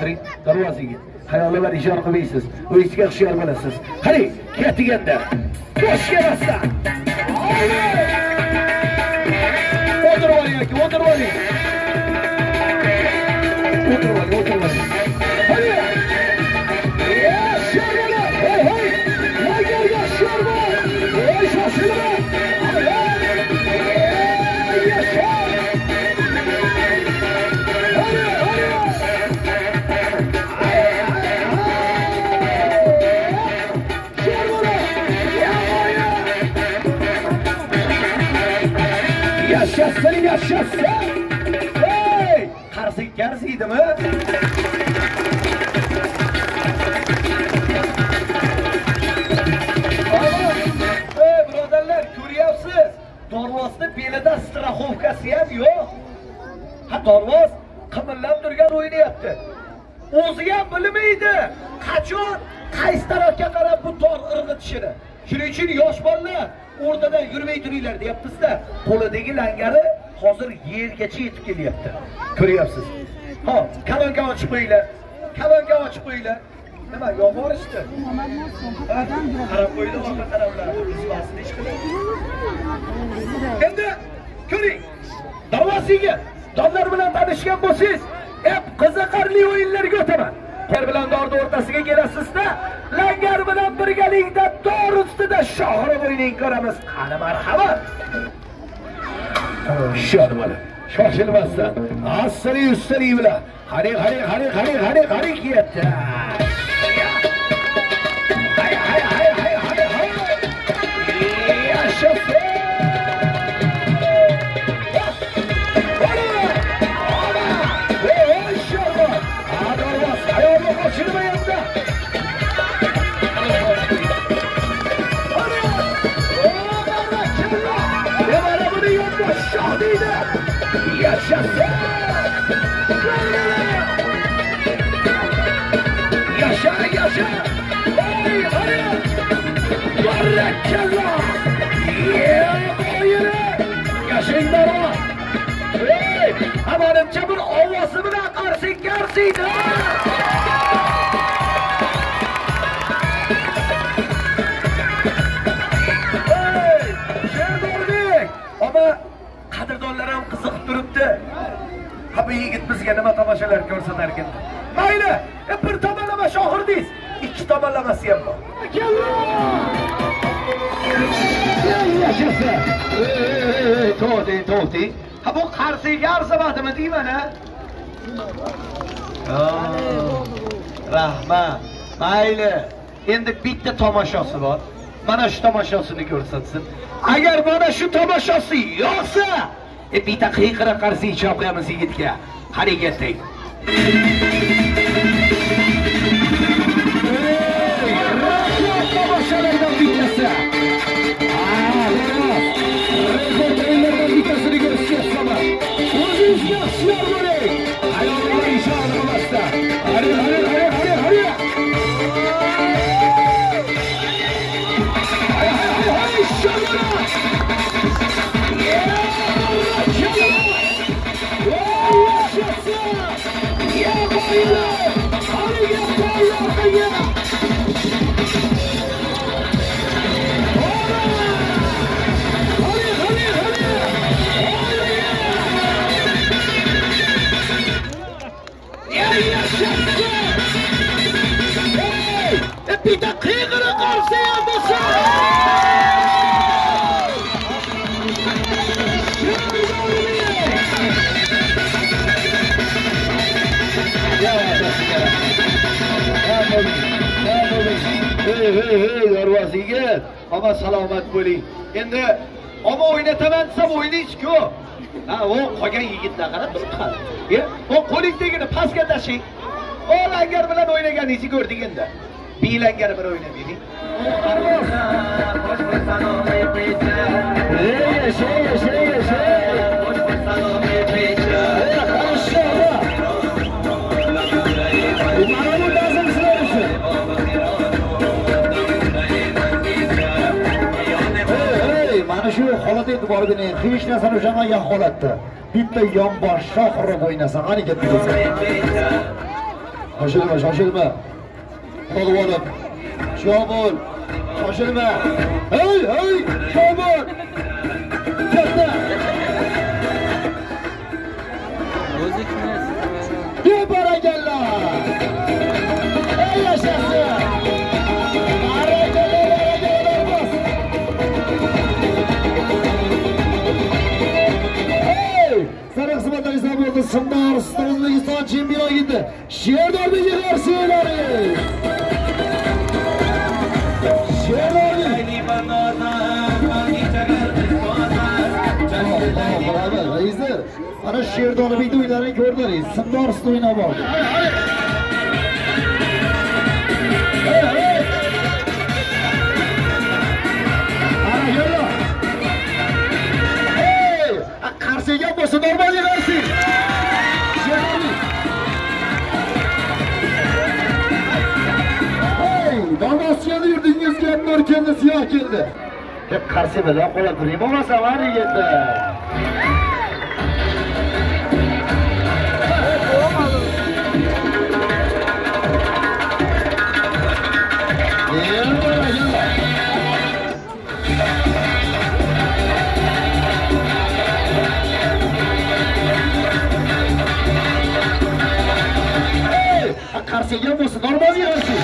kiring, darvozaga. Hayollar ijod qilmaysiz. O'zingizga hushyor bo'lasiz. Qani, ketiganda. Boshga bassa. O'tirib oling yoki o'tirib oling. O'tirib oling. Qani. Sho'rlar. Hey. Lagerga sho'rlar. Ey shoshilma. Yaşasın! Hey! Karsıydı mı? Hey broderler, görüyorsunuz. Dorvas'ın belida straxovkasi ham yo'q. Ha Dorvas qimillab turgan o'yini yapti. O'zi ham bilmaydi. Qachon qaysi tarafga qarab bu tor irg'itishini. Shuning uchun yosh bolalar o'rtadan yurmay turinglar deyapmiz-da. Qo'lidagi langari hozir yergacha yetib kelyapti. Ko'ryapsiz. Ha, kalonga ochib qo'yinglar. Kalonga ochib qo'yinglar. Nima yo'g'orishdi? Qarab qo'ydi, orqa taraflarga bizvasini ish qiladi. Endi ko'ring. Darvozaga donlar bilan tanishgan bo'lsangiz, qiziqarli o'yinlarga o'taman. Ker bilan dorni o'rtasiga kelasizda, langar bilan birgalikda dor ustida shohra o'yinini ko'ramiz. Qani marhamat. Shoshilmadi. Shoshilmasdan. Asli ustali bilan. Qani kiyapti. Yaşa! Hey, hadi! Barakallah! Yaşayın bana! Hey! Amanımca bir ovası bilan qarsiydi! Hey! Sherdorlik! Ama qadrdonlar ham qiziqib turibdi. Ha bu yigit bizga nima tomoshalar ko'rsatar ekan? Mayli, bir tomonlama shohir deysiz, ikki tomonlamasi ham bor. Yaşasın! To'xting. Ha bu qarsiyga arzimadimi deyman ha? Rahmat. Mayli. Endi bitta tomoshasi bor. Mana shu tomoshasini ko'rsatsin. Agar mana shu tomoshasi yo'qsa, bitta qiyiqra qarsiy chop qo'yamiz yigitga. Harakat qiling. Tomoshalardan bittasi. Rekord o'yinlardan bittasini ko'rishga istaman. O'zingizga hushyor bo'ling. Hayollar ishora qilmasdan. Hadi. Bir dakikada karşıya basar. Hey, darvozaga. Ama salomat bo'ling. Endi ama o'ynataman desam o'ynaysiz-ku. Ha, o qolgan yigitlar qarab turib qoldi. O qo'lingdagini pastga tashing. O langar bilan o'ynaganingizni ko'rdik endi. Bilangar bir o'ynamaylik. Mana shu holat e'tiborida hech narsani o'shangan holatda bitta yonbosh shohirib o'ynasa qani ketdi. Şaşırma, şaşırma. Polvonum. Şamol. Şaşırma. Hey, hey, Şamol. Katta. Bir barakalla. Ey yaşasın. Sana kısmetler hesap oldu. Sımlar, Özbekistan çempiyona gitti. Şehirdar'da yıkar şeyleri. Şehirdar'da. Tamam, reisler. Ana Şehirdar'da bir de oyunlarını gördünüz. Sımlar üstü oyuna bak. Ana gel. Karşıya yapmasın, normal yerlersin. Hey, Dalmasyalı yurdunuz gelmiyor, kendi siyah geldi. Hep karşı böyle kola durayım olmasa var ya yetti. Karşıya yapmasın, normal yerlersin.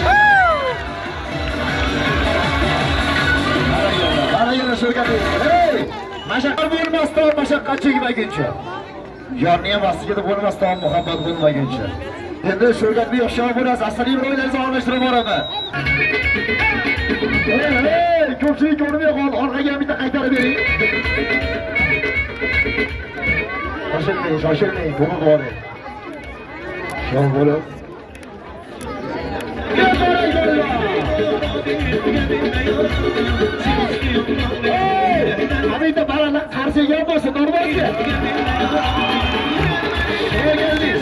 Bana yana şurada değil. Hey! Maşakkar bulunmazdan maşakkatçı gibi gençler. Yarnıya bastı gidip bulunmazdan muhabbet bulunma gençler. Hem de şurada bir yaşam biraz aslanı bir oylarınızı anlaştırım oranı. Hey! Köpçeyi görmeye kal, arka gelmeyde kaytarı vereyim. Şaşırmayın, şaşırmayın, bunu doğru. Şan bunu. Abi de bana karşı yapmasın, normal ki. Şeye geldi.